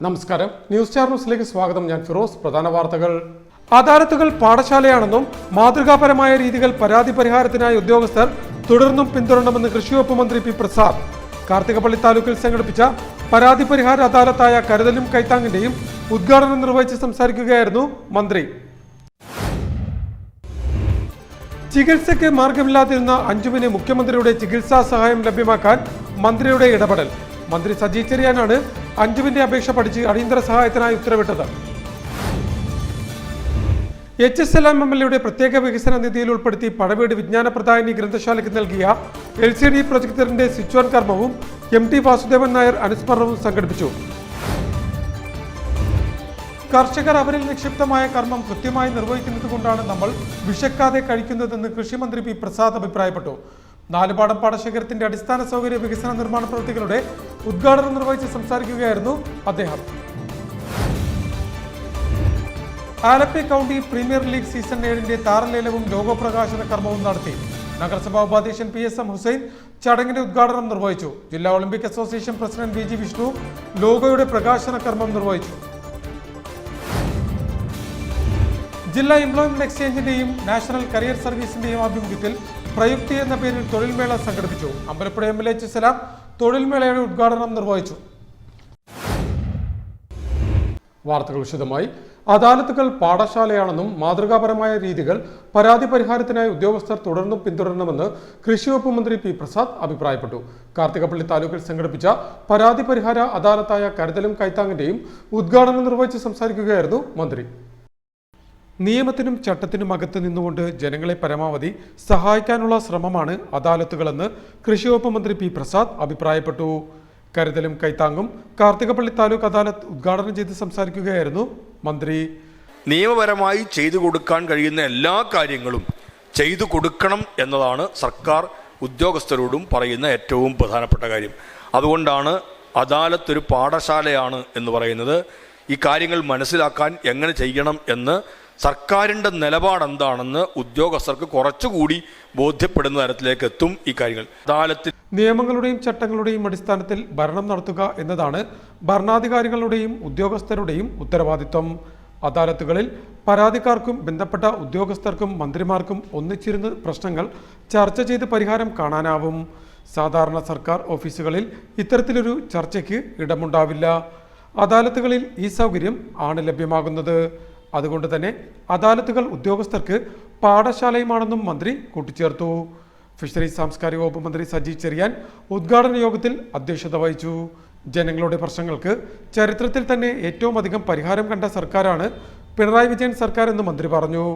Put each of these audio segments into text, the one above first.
നമസ്കാരം, news star ന്യൂസിലേക്ക് സ്വാഗതം. ഞാൻ ഫിറോസ്. പ്രധാന വാർത്തകൾ. അദാലത്തുകൾ പാഠശാലയാണെന്നും മാതൃകാപരമായ രീതികൾ പരാതി പരിഹാരത്തിനായി ഉദ്യോഗസ്ഥർ തുടർന്നും പിന്തുടരണമെന്ന് കൃഷിവകുപ്പ് മന്ത്രി പി പ്രസാദ്. കാർത്തികപ്പള്ളി താലൂക്കിൽ സംഘടിപ്പിച്ച പരാതി പരിഹാര അദാലത്തായ കരുതലും കൈത്താങ്ങിന്റെയും ഉദ്ഘാടനം നിർവഹിച്ച് സംസാരിക്കുകയായിരുന്നു മന്ത്രി. ചികിത്സയ്ക്ക് മാർഗമില്ലാതിരുന്ന അഞ്ജുവിന് മുഖ്യമന്ത്രിയുടെ ചികിത്സാ സഹായം ലഭ്യമാക്കാൻ മന്ത്രിയുടെ ഇടപെടൽ. മന്ത്രി സജി ചെറിയാനാണ് അഞ്ജുവിന്റെ അപേക്ഷ പഠിച്ച് അടിയന്തര സഹായത്തിനായി ഉത്തരവിട്ടത്. HSLM-MLA പ്രത്യേക വികസന നിധിയിൽ ഉൾപ്പെടുത്തി പഴവീട് വിജ്ഞാന പ്രദായിനി ഗ്രന്ഥശാലയ്ക്ക് നൽകിയ LCD പ്രൊജക്ടറിന്റെ സ്വിച്ച് ഓൺ കർമ്മവും MT വാസുദേവൻ നായർ അനുസ്മരണവും സംഘടിപ്പിച്ചു. കർഷകർ അവരിൽ നിക്ഷിപ്തമായ കർമ്മം കൃത്യമായി നിർവഹിക്കുന്നത് കൊണ്ടാണ് നമ്മൾ വിശക്കാതെ കഴിക്കുന്നതെന്ന് കൃഷിമന്ത്രി പി പ്രസാദ് അഭിപ്രായപ്പെട്ടു. നാലുപാടം പാടശേഖരത്തിന്റെ അടിസ്ഥാന സൗകര്യ വികസന നിർമ്മാണ പ്രവൃത്തികളുടെ ഉദ്ഘാടനം നിർവഹിച്ച് സംസാരിക്കുകയായിരുന്നു അദ്ദേഹം. Alleppey county premier league season 7ന്റെ താരലേലവും ലോഗോ പ്രകാശന കർമ്മവും നടത്തി. നഗരസഭാ ഉപാധ്യക്ഷൻ PM ഹുസൈൻ ചടങ്ങിന്റെ ഉദ്ഘാടനം നിർവഹിച്ചു. ജില്ലാ Olympic association president VG Vishnu ലോഗോയുടെ പ്രകാശന കർമ്മം നിർവഹിച്ചു. ജില്ലാ എംപ്ലോയ്മെന്റ് എക്സ്ചേഞ്ചിന്റെയും നാഷണൽ കരിയർ സർവീസിന്റെയും ആഭിമുഖ്യത്തിൽ പ്രയുക്തി എന്ന പേരിൽ തൊഴിൽമേള സംഘടിപ്പിച്ചു. അമ്പലപ്പുഴ MLA സലാം തൊഴിൽമേളയുടെ ഉദ്ഘാടനം നിർവഹിച്ചു. വാർത്തകൾ വിശദമായി. അദാലത്തുകൾ പാഠശാലയാണെന്നും മാതൃകാപരമായ രീതികൾ പരാതി പരിഹാരത്തിനായി ഉദ്യോഗസ്ഥർ തുടർന്നും പിന്തുടരണമെന്ന് കൃഷിവകുപ്പ് മന്ത്രി പി പ്രസാദ് അഭിപ്രായപ്പെട്ടു. കാർത്തികപ്പള്ളി താലൂക്കിൽ സംഘടിപ്പിച്ച പരാതി പരിഹാര അദാലത്തായ കരുതലും കൈത്താങ്ങിന്റെയും ഉദ്ഘാടനം നിർവഹിച്ച് സംസാരിക്കുകയായിരുന്നു മന്ത്രി. നിയമത്തിനും ചട്ടത്തിനും അകത്ത് നിന്നുകൊണ്ട് ജനങ്ങളെ പരമാവധി സഹായിക്കാനുള്ള ശ്രമമാണ് അദാലത്തുകളെന്ന് കൃഷിവകുപ്പ് മന്ത്രി പി പ്രസാദ് അഭിപ്രായപ്പെട്ടു. കരുതലും കൈത്താങ്ങും കാർത്തികപ്പള്ളി താലൂക്ക് അദാലത്ത് ഉദ്ഘാടനം ചെയ്ത് സംസാരിക്കുകയായിരുന്നു മന്ത്രി. നിയമപരമായി ചെയ്തു കൊടുക്കാൻ കഴിയുന്ന എല്ലാ കാര്യങ്ങളും ചെയ്തു കൊടുക്കണം എന്നതാണ് സർക്കാർ ഉദ്യോഗസ്ഥരോടും പറയുന്ന ഏറ്റവും പ്രധാനപ്പെട്ട കാര്യം. അതുകൊണ്ടാണ് അദാലത്ത് ഒരു പാഠശാലയാണ് എന്ന് പറയുന്നത്. ഈ കാര്യങ്ങൾ മനസ്സിലാക്കാൻ എങ്ങനെ ചെയ്യണം എന്ന് സർക്കാരിൻ്റെ നിലപാട് എന്താണെന്ന് ഉദ്യോഗസ്ഥർക്ക് കുറച്ചുകൂടി ബോധ്യപ്പെടുന്ന തരത്തിലേക്ക് എത്തും ഈ കാര്യങ്ങൾ. അദാലത്തിൽ നിയമങ്ങളുടെയും ചട്ടങ്ങളുടെയും അടിസ്ഥാനത്തിൽ ഭരണം നടത്തുക എന്നതാണ് ഭരണാധികാരികളുടെയും ഉദ്യോഗസ്ഥരുടെയും ഉത്തരവാദിത്വം. അദാലത്തുകളിൽ പരാതിക്കാർക്കും ബന്ധപ്പെട്ട ഉദ്യോഗസ്ഥർക്കും മന്ത്രിമാർക്കും ഒന്നിച്ചിരുന്ന് പ്രശ്നങ്ങൾ ചർച്ച ചെയ്ത് പരിഹാരം കാണാനാവും. സാധാരണ സർക്കാർ ഓഫീസുകളിൽ ഇത്തരത്തിലൊരു ചർച്ചയ്ക്ക് ഇടമുണ്ടാവില്ല. അദാലത്തുകളിൽ ഈ സൗകര്യം ആണ് ലഭ്യമാകുന്നത്. അതുകൊണ്ട് തന്നെ അദാലത്തുകൾ ഉദ്യോഗസ്ഥർക്ക് പാഠശാലയുമാണെന്നും മന്ത്രി കൂട്ടിച്ചേർത്തു. ഫിഷറീസ് സാംസ്കാരിക വകുപ്പ് മന്ത്രി സജി ചെറിയാൻ ഉദ്ഘാടന യോഗത്തിൽ അധ്യക്ഷത വഹിച്ചു. ജനങ്ങളുടെ പ്രശ്നങ്ങൾക്ക് ചരിത്രത്തിൽ തന്നെ ഏറ്റവും അധികം പരിഹാരം കണ്ട സർക്കാരാണ് പിണറായി വിജയൻ സർക്കാർ എന്ന് മന്ത്രി പറഞ്ഞു.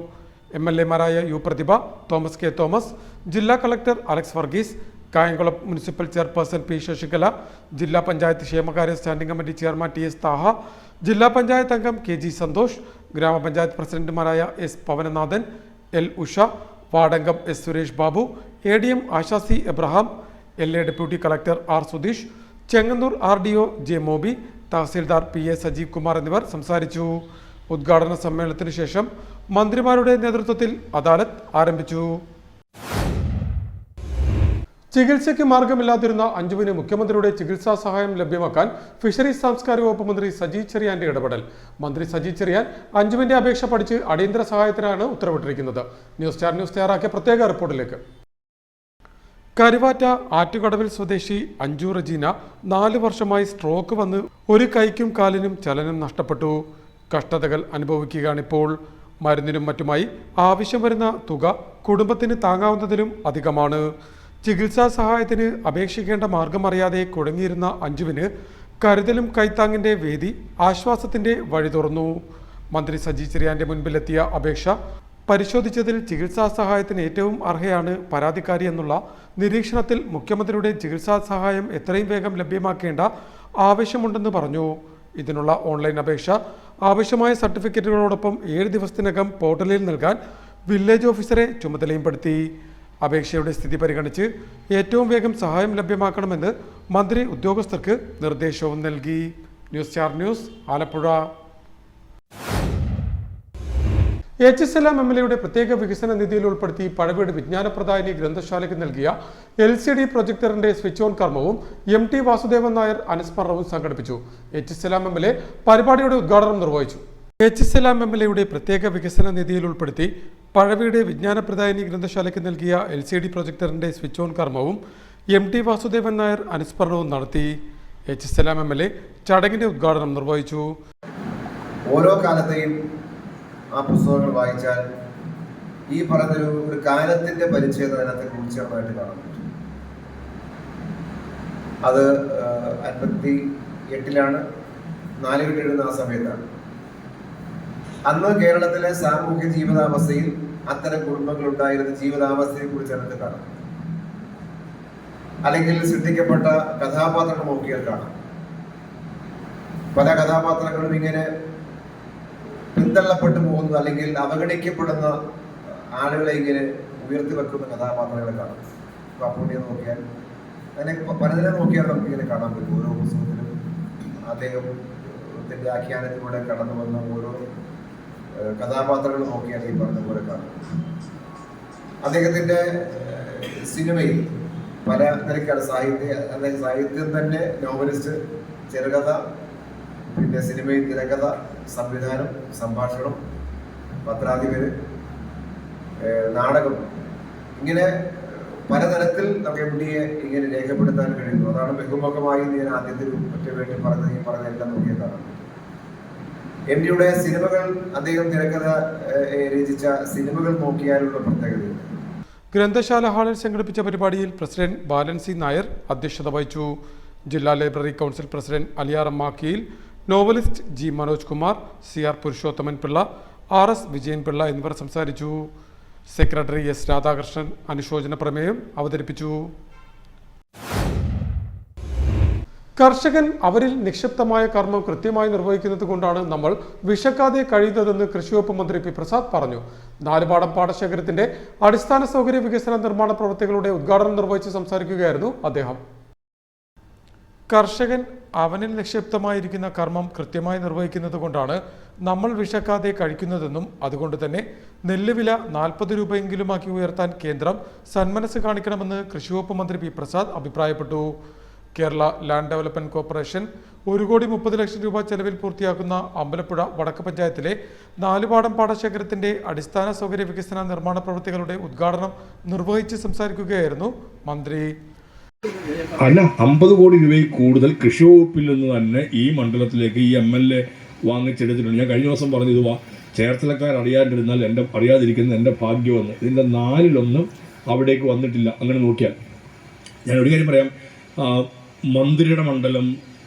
MLA-മാരായ U Prathibha, Thomas K Thomas, ജില്ലാ collector Alex Varghese, Kayamkulam municipal chairperson P Sasikala, ജില്ലാ പഞ്ചായത്ത് ക്ഷേമകാര്യ standing committee chairman TS Thaha, ജില്ലാ പഞ്ചായത്ത് അംഗം KG സന്തോഷ്, ഗ്രാമപഞ്ചായത്ത് പ്രസിഡന്റുമാരായ S പവനനാഥൻ, L ഉഷ, വാർഡംഗം S Suresh Babu, ADM Asha C Abraham, LA deputy collector R Sudheesh, Chengannur RDO J Mobi, tahsildar PA Sajeev Kumar എന്നിവർ സംസാരിച്ചു. ഉദ്ഘാടന സമ്മേളനത്തിന് ശേഷം മന്ത്രിമാരുടെ നേതൃത്വത്തിൽ അദാലത്ത് ആരംഭിച്ചു. ചികിത്സയ്ക്ക് മാർഗമില്ലാതിരുന്ന അഞ്ജുവിന് മുഖ്യമന്ത്രിയുടെ ചികിത്സാ സഹായം ലഭ്യമാക്കാൻ ഫിഷറീസ് സാംസ്കാരിക വകുപ്പ് മന്ത്രി സജി ചെറിയാന്റെ ഇടപെടൽ. മന്ത്രി സജി ചെറിയാൻ അഞ്ജുവിന്റെ അപേക്ഷ പഠിച്ച് അടിയന്തര സഹായത്തിനാണ് ഉത്തരവിട്ടിരിക്കുന്നത്. ന്യൂസ് സ്റ്റാർ ന്യൂസ് തയ്യാറാക്കിയ പ്രത്യേക റിപ്പോർട്ടിലേക്ക്. കരുവാറ്റ ആറ്റുകടവിൽ സ്വദേശി അഞ്ജു റജീന 4 വർഷമായി സ്ട്രോക്ക് വന്ന് ഒരു കൈക്കും കാലിനും ചലനം നഷ്ടപ്പെട്ടു. കഷ്ടതകൾ അനുഭവിക്കുകയാണിപ്പോൾ. മരുന്നിനും മറ്റുമായി ആവശ്യം വരുന്ന തുക കുടുംബത്തിന് താങ്ങാവുന്നതിലും അധികമാണ്. ചികിത്സാ സഹായത്തിന് അപേക്ഷിക്കേണ്ട മാർഗമറിയാതെ കുഴങ്ങിയിരുന്ന അഞ്ജുവിന് കരുതലും കൈത്താങ്ങിന്റെ വേദി ആശ്വാസത്തിന്റെ വഴി തുറന്നു. മന്ത്രി സജി ചെറിയാന്റെ മുൻപിലെത്തിയ അപേക്ഷ പരിശോധിച്ചതിൽ ചികിത്സാ സഹായത്തിന് ഏറ്റവും അർഹയാണ് പരാതിക്കാരി എന്നുള്ള നിരീക്ഷണത്തിൽ മുഖ്യമന്ത്രിയുടെ ചികിത്സാ സഹായം എത്രയും വേഗം ലഭ്യമാക്കേണ്ട ആവശ്യമുണ്ടെന്ന് പറഞ്ഞു. ഇതിനുള്ള ഓൺലൈൻ അപേക്ഷ ആവശ്യമായ സർട്ടിഫിക്കറ്റുകളോടൊപ്പം 7 ദിവസത്തിനകം പോർട്ടലിൽ നൽകാൻ വില്ലേജ് ഓഫീസറെ ചുമതലയുംപ്പെടുത്തി. അപേക്ഷയുടെ സ്ഥിതി പരിഗണിച്ച് ഏറ്റവും വേഗം സഹായം ലഭ്യമാക്കണമെന്ന് മന്ത്രി ഉദ്യോഗസ്ഥർക്ക് നിർദ്ദേശവും നൽകി. News star news, Alappuzha. എച്ച്.സലാം എം.എൽ.എയുടെ പ്രത്യേക വികസന നിധിയിൽ ഉൾപ്പെടുത്തി പഴവീട് വിജ്ഞാനപ്രദായിനി ഗ്രന്ഥശാലയ്ക്ക് നൽകിയ LCD പ്രൊജക്ടറിന്റെ സ്വിച്ച് ഓൺ കർമ്മവും MT വാസുദേവൻ നായർ അനുസ്മരണവും സംഘടിപ്പിച്ചു. എച്ച്.സലാം എം.എൽ.എ പരിപാടിയുടെ ഉദ്ഘാടനം നിർവഹിച്ചു. എച്ച്.സലാം എം.എൽ.എയുടെ പ്രത്യേക വികസന നിധിയിൽ ഉൾപ്പെടുത്തി പഴവീട് വിജ്ഞാനപ്രദായിനി ഗ്രന്ഥശാലയ്ക്ക് നൽകിയ LCD പ്രൊജക്ടറിന്റെ സ്വിച്ച് ഓൺ കർമ്മവും MT വാസുദേവൻ നായർ അനുസ്മരണവും നടത്തി. എച്ച്.സലാം എം.എൽ.എ ചടങ്ങിന്റെ ഉദ്ഘാടനം നിർവഹിച്ചു. ഓരോ കാലത്തെയും ആ പുസ്തകങ്ങൾ വായിച്ചാൽ ഈ പറഞ്ഞൊരു കാലത്തിന്റെ പരിച്ഛേദം അതിനകത്ത് കൂടിച്ചേർന്നതായിട്ട് കാണാൻ പറ്റും. അത് 58-ലാണ് നാലുകെട്ടിടുന്ന ആ സമയത്താണ്. അന്ന് കേരളത്തിലെ സാമൂഹ്യ ജീവിതാവസ്ഥയിൽ അത്തരം കുടുംബങ്ങൾ ഉണ്ടായിരുന്ന ജീവിതാവസ്ഥയെ കുറിച്ച് അതിനകത്ത് കാണാം. അല്ലെങ്കിൽ സൃഷ്ടിക്കപ്പെട്ട കഥാപാത്രങ്ങൾ നോക്കിയാൽ കാണാം. പല കഥാപാത്രങ്ങളും ഇങ്ങനെ പിന്തള്ളപ്പെട്ടു പോകുന്ന അല്ലെങ്കിൽ അവഗണിക്കപ്പെടുന്ന ആളുകളെ ഇങ്ങനെ ഉയർത്തി വെക്കുന്ന കഥാപാത്രങ്ങളെ കാണാം. പപ്പുണ്ണിയെ നോക്കിയാൽ അങ്ങനെ പലതിനെ നോക്കിയാൽ നമുക്ക് ഇങ്ങനെ കാണാൻ പറ്റും. ഓരോ പുസ്തകത്തിലും അദ്ദേഹത്തിന്റെ ആഖ്യാനത്തിലൂടെ കടന്നു വന്ന ഓരോ കഥാപാത്രങ്ങൾ നോക്കിയാൽ ഈ പറഞ്ഞ പോലെ കാണാം. അദ്ദേഹത്തിന്റെ സിനിമയിൽ പല നിലയ്ക്കാണ് സാഹിത്യം തന്നെ, നോവലിസ്റ്റ്, ചെറുകഥ, പിന്നെ സിനിമയിൽ തിരക്കഥ, സംവിധാനം, സംഭാഷണം, പത്രാധിപര്, നാടകം, ഇങ്ങനെ പലതരത്തിൽ നമുക്ക് MDയെ ഇങ്ങനെ രേഖപ്പെടുത്താൻ കഴിയുന്നു. അതാണ് ബഹുമുഖമായി ഞാൻ ആദ്യത്തിൽ ഒറ്റ വേണ്ടി പറഞ്ഞതെല്ലാം നോക്കിയാൽ കാണാം. MDയുടെ സിനിമകൾ, അദ്ദേഹം തിരക്കഥ രചിച്ച സിനിമകൾ നോക്കിയാലുള്ള പ്രത്യേകതയുണ്ട്. ഗ്രന്ഥശാല ഹാളിൽ സംഘടിപ്പിച്ച പരിപാടിയിൽ പ്രസിഡന്റ് ബാലൻ സി നായർ അധ്യക്ഷത വഹിച്ചു. ജില്ലാ library council president Aliyar Makkiyil, novelist G Manoj Kumar, CR Purushothaman Pillai, RS Vijayan Pillai എന്നിവർ സംസാരിച്ചു. സെക്രട്ടറി S രാധാകൃഷ്ണൻ അനുശോചന പ്രമേയം അവതരിപ്പിച്ചു. കർഷകൻ അവരിൽ നിക്ഷിപ്തമായ കർമ്മം കൃത്യമായി നിർവഹിക്കുന്നത് കൊണ്ടാണ് നമ്മൾ വിശക്കാതെ കഴിയുന്നതെന്ന് കൃഷിവകുപ്പ് മന്ത്രി P പ്രസാദ് പറഞ്ഞു. നാലുപാടം പാടശേഖരത്തിന്റെ അടിസ്ഥാന സൗകര്യ വികസന നിർമ്മാണ പ്രവൃത്തികളുടെ ഉദ്ഘാടനം നിർവഹിച്ച് സംസാരിക്കുകയായിരുന്നു അദ്ദേഹം. കർഷകൻ അവനിൽ നിക്ഷിപ്തമായിരിക്കുന്ന കർമ്മം കൃത്യമായി നിർവഹിക്കുന്നത് കൊണ്ടാണ് നമ്മൾ വിശക്കാതെ കഴിക്കുന്നതെന്നും അതുകൊണ്ട് തന്നെ നെല്ലുവില 40 രൂപയെങ്കിലുമാക്കി ഉയർത്താൻ കേന്ദ്രം സന്മനസ് കാണിക്കണമെന്ന് കൃഷിവകുപ്പ് മന്ത്രി P പ്രസാദ് അഭിപ്രായപ്പെട്ടു. കേരള ലാൻഡ് ഡെവലപ്മെന്റ് കോർപ്പറേഷൻ 1,30 ലക്ഷം രൂപ ചെലവിൽ പൂർത്തിയാക്കുന്ന അമ്പലപ്പുഴ വടക്ക് പഞ്ചായത്തിലെ നാലുപാടം പാടശേഖരത്തിന്റെ അടിസ്ഥാന സൗകര്യ വികസന നിർമ്മാണ പ്രവൃത്തികളുടെ ഉദ്ഘാടനം നിർവഹിച്ച് സംസാരിക്കുകയായിരുന്നു മന്ത്രി. അല്ല, 50 കോടി രൂപയിൽ കൂടുതൽ കൃഷി വകുപ്പിൽ നിന്ന് തന്നെ ഈ മണ്ഡലത്തിലേക്ക് ഈ MLA വാങ്ങിച്ചെടുത്തിട്ടുണ്ട്. ഞാൻ കഴിഞ്ഞ ദിവസം പറഞ്ഞു, ഇത് ചേർത്തലക്കാർ അറിയാണ്ടിരുന്നാൽ അറിയാതിരിക്കുന്നത് എൻ്റെ ഭാഗ്യമെന്ന്. ഇതിൻ്റെ 4-1 അവിടേക്ക് വന്നിട്ടില്ല. അങ്ങനെ നോക്കിയാൽ ഞാൻ ഒരു കാര്യം പറയാം, മന്ത്രിയുടെ മണ്ഡലം,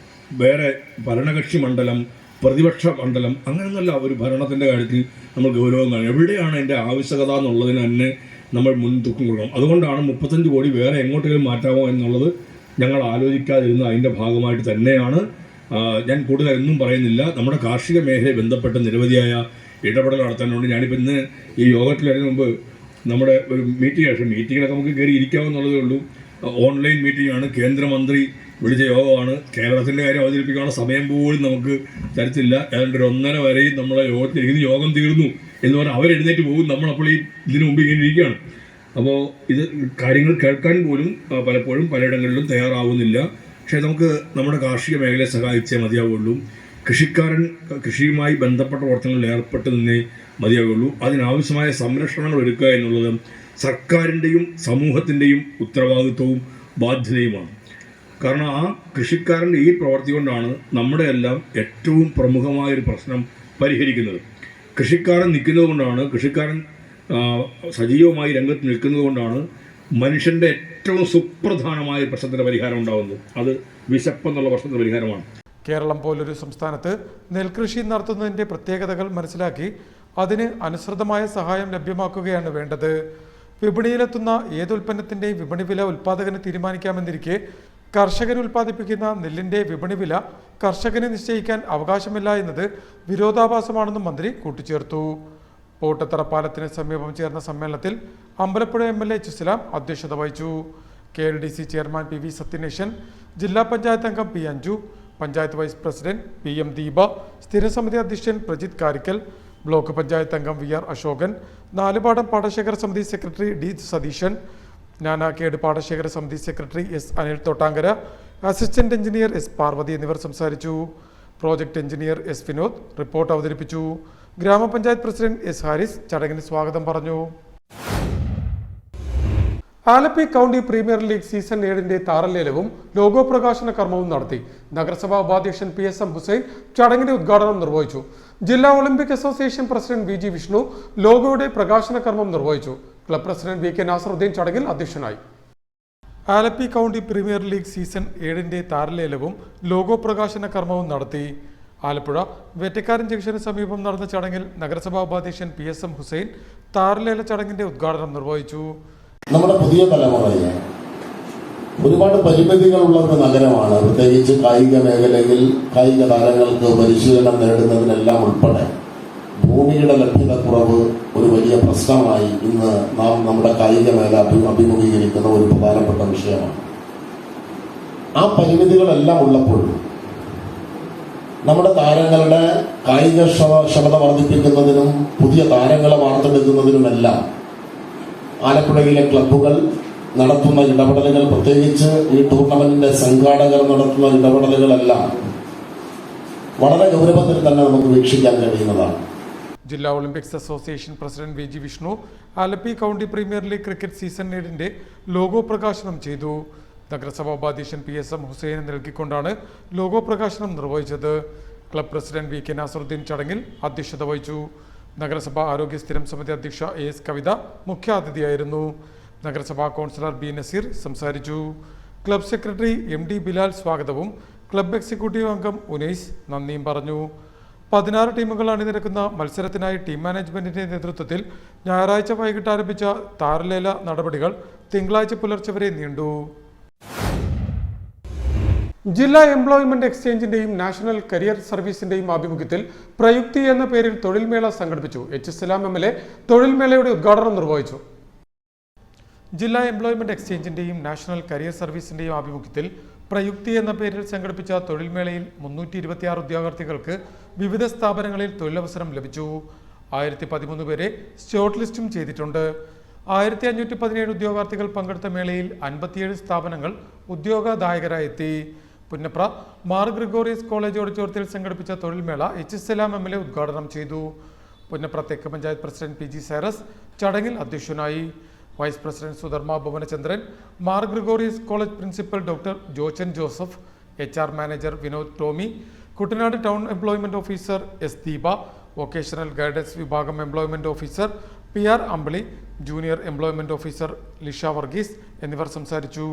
വേറെ ഭരണകക്ഷി മണ്ഡലം, പ്രതിപക്ഷ മണ്ഡലം, അങ്ങനെയൊന്നുമല്ല ഒരു ഭരണത്തിൻ്റെ കാര്യത്തിൽ നമ്മൾ ഗൗരവം കാണും. എവിടെയാണ് എൻ്റെ ആവശ്യകത എന്നുള്ളതിന് തന്നെ നമ്മൾ മുൻതൂക്കം കൊടുക്കണം. അതുകൊണ്ടാണ് 35 കോടി വേറെ എങ്ങോട്ടെങ്കിലും മാറ്റാമോ എന്നുള്ളത് ഞങ്ങൾ ആലോചിക്കാതിരുന്ന അതിൻ്റെ ഭാഗമായിട്ട് തന്നെയാണ്. ഞാൻ കൂടുതലൊന്നും പറയുന്നില്ല. നമ്മുടെ കാർഷിക മേഖലയെ ബന്ധപ്പെട്ട് നിരവധിയായ ഇടപെടൽ നടത്താനുണ്ട്. ഞാനിപ്പോൾ ഇന്ന് ഈ യോഗത്തിലതിന് മുമ്പ് നമ്മുടെ ഒരു മീറ്റിങ്ങിലൊക്കെ നമുക്ക് കയറി ഇരിക്കാമെന്നുള്ളതേ ഉള്ളൂ. ഓൺലൈൻ മീറ്റിംഗാണ്, കേന്ദ്രമന്ത്രി വിളിച്ച യോഗമാണ്. കേരളത്തിൻ്റെ കാര്യം അവതരിപ്പിക്കാനുള്ള സമയം പോലും നമുക്ക് തരത്തില്ല. ഏതാണ്ട് 1:30 വരെയും നമ്മളെ യോഗത്തിലിരിക്കുന്ന യോഗം തീർന്നു എന്ന് പറഞ്ഞാൽ അവരെഴുന്നേറ്റ് പോകും. നമ്മളപ്പോൾ ഇതിനു മുമ്പ് ഇങ്ങനെ ഇരിക്കുകയാണ്. അപ്പോൾ ഇത് കാര്യങ്ങൾ കേൾക്കാൻ പോലും പലപ്പോഴും പലയിടങ്ങളിലും തയ്യാറാവുന്നില്ല. പക്ഷേ നമുക്ക് നമ്മുടെ കാർഷിക മേഖലയെ സഹായിച്ചേ മതിയാവുള്ളൂ. കൃഷിക്കാരൻ കൃഷിയുമായി ബന്ധപ്പെട്ട പ്രവർത്തനങ്ങളിൽ ഏർപ്പെട്ട് നിന്നേ മതിയാവുള്ളൂ. അതിനാവശ്യമായ സംരക്ഷണങ്ങൾ ഒരുക്കുക എന്നുള്ളത് സർക്കാരിൻ്റെയും സമൂഹത്തിൻ്റെയും ഉത്തരവാദിത്വവും ബാധ്യതയുമാണ്. കാരണം ആ കൃഷിക്കാരൻ്റെ ഈ പ്രവൃത്തി കൊണ്ടാണ് നമ്മുടെ എല്ലാം ഏറ്റവും പ്രമുഖമായൊരു പ്രശ്നം പരിഹരിക്കുന്നത്. കൃഷിക്കാരൻ നിൽക്കുന്നത് കൊണ്ടാണ്, കൃഷിക്കാരൻ സജീവമായി രംഗത്ത് നിൽക്കുന്നത് കൊണ്ടാണ് മനുഷ്യൻ്റെ ഏറ്റവും സുപ്രധാനമായ പ്രശ്നത്തിൻ്റെ പരിഹാരം ഉണ്ടാകുന്നത്. അത് വിശപ്പെന്നുള്ള പ്രശ്നത്തിൻ്റെ പരിഹാരമാണ്. കേരളം പോലൊരു സംസ്ഥാനത്ത് നെൽകൃഷി നടത്തുന്നതിൻ്റെ പ്രത്യേകതകൾ മനസ്സിലാക്കി അതിന് അനുസൃതമായ സഹായം ലഭ്യമാക്കുകയാണ് വേണ്ടത്. വിപണിയിലെത്തുന്ന ഏതുൽപ്പന്നത്തിൻ്റെയും വിപണി വില ഉൽപ്പാദകന് തീരുമാനിക്കാമെന്നിരിക്കെ കർഷകൻ ഉൽപ്പാദിപ്പിക്കുന്ന നെല്ലിൻ്റെ വിപണി വില കർഷകന് നിശ്ചയിക്കാൻ അവകാശമില്ല എന്നത് വിരോധാഭാസമാണെന്നും മന്ത്രി കൂട്ടിച്ചേർത്തു. പോട്ടത്തറ പാലത്തിന് സമീപം ചേർന്ന സമ്മേളനത്തിൽ അമ്പലപ്പുഴ MLA എച്ച്.സലാം അധ്യക്ഷത വഹിച്ചു. KLDC ചെയർമാൻ PV സത്യനേശൻ, ജില്ലാ പഞ്ചായത്ത് അംഗം P. Anju, panchayat vice president PM Deepa, സ്ഥിരസമിതി അധ്യക്ഷൻ പ്രജിത് കാരിക്കൽ, ബ്ലോക്ക് പഞ്ചായത്ത് അംഗം VR അശോകൻ, നാലുപാടം പാടശേഖര സമിതി സെക്രട്ടറി D സതീശൻ, നാനാക്കേട് പാടശേഖര സമിതി secretary S Anil Thottankara, assistant engineer S Parvathy എന്നിവർ സംസാരിച്ചു. Project engineer S Vinod report അവതരിപ്പിച്ചു. ഗ്രാമപഞ്ചായത്ത് പ്രസിഡന്റ് S ഹാരിസ് ചടങ്ങിന് സ്വാഗതം പറഞ്ഞു. Alleppey county premier league season 7 താരലേലവും ലോഗോ പ്രകാശന കർമ്മവും നടത്തി. നഗരസഭാ ഉപാധ്യക്ഷൻ PSM ഹുസൈൻ ചടങ്ങിന്റെ ഉദ്ഘാടനം നിർവഹിച്ചു. ജില്ലാ Olympic association president VG Vishnu ലോഗോയുടെ പ്രകാശന കർമ്മം നിർവഹിച്ചു. ക്ലബ് പ്രസിഡന്റ് VK നാസറുദ്ദീൻ ചടങ്ങിൽ അധ്യക്ഷനായി. Alleppey county premier league season 7 താരലേലവും ലോഗോ പ്രകാശന കർമ്മവും നടത്തി. ആലപ്പുഴ വെറ്റക്കാരൻ ജംഗ്ഷന് സമീപം നടന്ന ചടങ്ങിൽ നഗരസഭാ ഉപാധ്യക്ഷൻ PSM ഹുസൈൻ താരലേല ചടങ്ങിന്റെ ഉദ്ഘാടനം നിർവഹിച്ചു. നമ്മുടെ പുതിയ തലമുറയെ ഒരുപാട് പരിമിതികളുള്ള ഒരു നഗരമാണ്. പ്രത്യേകിച്ച് കായിക മേഖലയിൽ കായിക താരങ്ങൾക്ക് പരിശീലനം നേടുന്നതിനെല്ലാം ഉൾപ്പെടെ ഭൂമിയുടെ ലഭ്യത കുറവ് ഒരു വലിയ പ്രശ്നമായി ഇന്ന് നാം നമ്മുടെ കായിക മേഖല അഭിമുഖീകരിക്കുന്ന ഒരു പ്രധാനപ്പെട്ട വിഷയമാണ്. ആ പരിമിതികളെല്ലാം ഉള്ളപ്പോൾ നമ്മുടെ താരങ്ങളുടെ കായിക ക്ഷമത വർദ്ധിപ്പിക്കുന്നതിനും പുതിയ താരങ്ങളെ വാർത്തെടുക്കുന്നതിനുമെല്ലാം ആലപ്പുഴയിലെ ക്ലബ്ബുകൾ നടത്തുന്ന ഇടപെടലുകൾ, പ്രത്യേകിച്ച് ഈ ടൂർണമെന്റിന്റെ സംഘാടകർ നടത്തുന്ന ഇടപെടലുകളെല്ലാം വളരെ ഗൗരവത്തിൽ തന്നെ നമുക്ക് വീക്ഷിക്കാൻ കഴിയുന്നതാണ്. ജില്ലാ Olympics association president VG Vishnu Alleppey county premier league cricket season 7 logo പ്രകാശനം ചെയ്തു. നഗരസഭാ ഉപാധ്യക്ഷൻ PSM ഹുസൈനെ നൽകിക്കൊണ്ടാണ് ലോഗോ പ്രകാശനം നിർവഹിച്ചത്. ക്ലബ് പ്രസിഡന്റ് VK നാസറുദ്ദീൻ ചടങ്ങിൽ അധ്യക്ഷത വഹിച്ചു. നഗരസഭാ ആരോഗ്യ സ്ഥിരം സമിതി അധ്യക്ഷ AS കവിത മുഖ്യാതിഥിയായിരുന്നു. നഗരസഭാ കൗൺസിലർ B നസീർ സംസാരിച്ചു. ക്ലബ് സെക്രട്ടറി MD ബിലാൽ സ്വാഗതവും ക്ലബ് എക്സിക്യൂട്ടീവ് അംഗം ഉനൈസ് നന്ദിയും പറഞ്ഞു. 16 ടീമുകൾ അണിനിരക്കുന്ന മത്സരത്തിനായി ടീം മാനേജ്മെന്റിന്റെ നേതൃത്വത്തിൽ ഞായറാഴ്ച വൈകിട്ട് ആരംഭിച്ച താരലേല നടപടികൾ തിങ്കളാഴ്ച പുലർച്ചെ വരെ നീണ്ടു. ജില്ലാ എംപ്ലോയ്മെന്റ് എക്സ്ചേഞ്ചിന്റെയും നാഷണൽ കരിയർ സർവീസിന്റെയും ആഭിമുഖ്യത്തിൽ പ്രയുക്തി എന്ന പേരിൽ തൊഴിൽമേള സംഘടിപ്പിച്ചു. H സലാം MLA തൊഴിൽമേളയുടെ ഉദ്ഘാടനം നിർവഹിച്ചു. ജില്ലാ എംപ്ലോയ്മെന്റ് എക്സ്ചേഞ്ചിന്റെയും നാഷണൽ കരിയർ സർവീസിന്റെയും ആഭിമുഖ്യത്തിൽ പ്രയുക്തി എന്ന പേരിൽ സംഘടിപ്പിച്ച തൊഴിൽമേളയിൽ 326 ഉദ്യോഗാർത്ഥികൾക്ക് വിവിധ സ്ഥാപനങ്ങളിൽ തൊഴിലവസരം ലഭിച്ചു. 1013 പേരെ ഷോർട്ട് ലിസ്റ്റും ചെയ്തിട്ടുണ്ട്. 1517 ഉദ്യോഗാർത്ഥികൾ പങ്കെടുത്ത മേളയിൽ 57 സ്ഥാപനങ്ങൾ ഉദ്യോഗദായകരായി എത്തി. പുന്നപ്ര മാർ ഗ്രിഗോറിയസ് കോളേജ് ഓഡിറ്റോറിയത്തിൽ സംഘടിപ്പിച്ച തൊഴിൽമേള H സലാം MLA ഉദ്ഘാടനം ചെയ്തു. പുന്നപ്ര തെക്ക് പഞ്ചായത്ത് പ്രസിഡന്റ് PG സൈറസ് ചടങ്ങിൽ അധ്യക്ഷനായി. Vice president Sudharma Bhuvanachandran, Mar Gregorios college principal doctor Jochan Joseph, HR manager Vinod Tomy, Kuttanad town employment officer S Deepa, vocational guidance വിഭാഗം employment officer PR Ambili, junior employment officer Lisha Varghese എന്നിവർ സംസാരിച്ചു.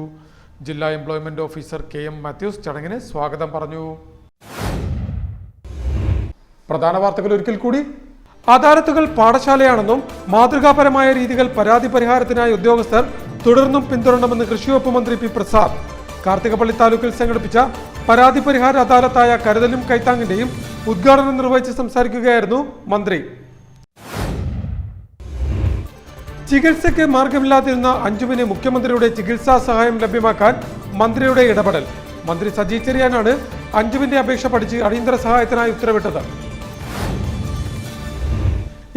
ജില്ലാ എംപ്ലോയ്മെന്റ് ഓഫീസർ KM മാത്യൂസ് ചടങ്ങിന് സ്വാഗതം പറഞ്ഞു. പ്രധാന വാർത്തകൾ ഒരിക്കൽ കൂടി. അദാലത്തുകൾ പാഠശാലയാണെന്നും മാതൃകാപരമായ രീതികൾ പരാതി പരിഹാരത്തിനായി ഉദ്യോഗസ്ഥർ തുടർന്നും പിന്തുടരണമെന്ന് കൃഷിവകുപ്പ് മന്ത്രി P പ്രസാദ്. കാർത്തികപ്പള്ളി താലൂക്കിൽ സംഘടിപ്പിച്ച പരാതി പരിഹാര അദാലത്തായ കരുതലും കൈത്താങ്ങിന്റെയും ഉദ്ഘാടനം നിർവഹിച്ച് സംസാരിക്കുകയായിരുന്നു മന്ത്രി. ചികിത്സയ്ക്ക് മാർഗമില്ലാതിരുന്ന അഞ്ജുവിന് മുഖ്യമന്ത്രിയുടെ ചികിത്സാ സഹായം ലഭ്യമാക്കാൻ മന്ത്രിയുടെ ഇടപെടൽ. മന്ത്രി സജി ചെറിയാനാണ് അഞ്ജുവിന്റെ അപേക്ഷ പഠിച്ച് അടിയന്തര സഹായത്തിനായി ഉത്തരവിട്ടത്.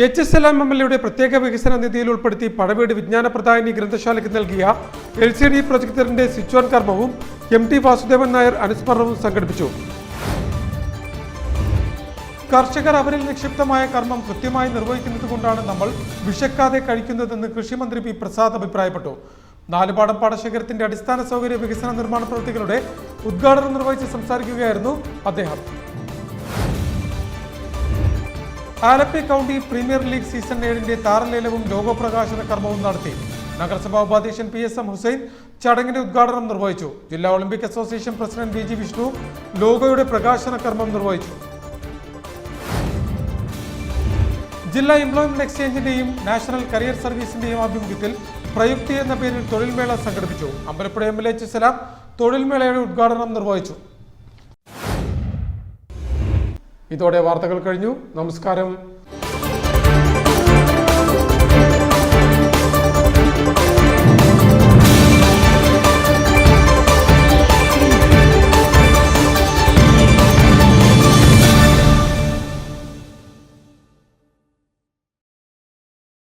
H സലാം MLAയുടെ പ്രത്യേക വികസന നിധിയിൽ ഉൾപ്പെടുത്തി പഴവീട് വിജ്ഞാന പ്രദായിനി ഗ്രന്ഥശാലയ്ക്ക് നൽകിയ LCD പ്രൊജക്ടറിന്റെ സ്വിച്ച് ഓൺ കർമ്മവും MT വാസുദേവൻ നായർ അനുസ്മരണവും സംഘടിപ്പിച്ചു. കർഷകർ അവരിൽ നിക്ഷിപ്തമായ കർമ്മം കൃത്യമായി നിർവഹിക്കുന്നത് കൊണ്ടാണ് നമ്മൾ വിശക്കാതെ കഴിക്കുന്നതെന്ന് കൃഷിമന്ത്രി P പ്രസാദ് അഭിപ്രായപ്പെട്ടു. നാലുപാടം പാടശേഖരത്തിന്റെ അടിസ്ഥാന സൗകര്യ വികസന നിർമ്മാണ പ്രവൃത്തികളുടെ ഉദ്ഘാടനം നിർവഹിച്ച് സംസാരിക്കുകയായിരുന്നു അദ്ദേഹം. Alleppey county premier league season 7 താരലേലവും ലോഗോ പ്രകാശന കർമ്മവും നടത്തി. നഗരസഭാ ഉപാധ്യക്ഷൻ PSM ഹുസൈൻ ചടങ്ങിന്റെ ഉദ്ഘാടനം നിർവഹിച്ചു. ജില്ലാ Olympic association president VG Vishnu ലോഗോയുടെ പ്രകാശന കർമ്മം നിർവഹിച്ചു. ജില്ലാ എംപ്ലോയ്മെന്റ് എക്സ്ചേഞ്ചിന്റെയും നാഷണൽ കരിയർ സർവീസിന്റെയും ആഭിമുഖ്യത്തിൽ പ്രയുക്തി എന്ന പേരിൽ തൊഴിൽമേള സംഘടിപ്പിച്ചു. അമ്പലപ്പുഴ MLA H സലാം തൊഴിൽമേളയുടെ ഉദ്ഘാടനം നിർവഹിച്ചു. ഇതോടെ വാർത്തകൾ കഴിഞ്ഞു. നമസ്കാരം.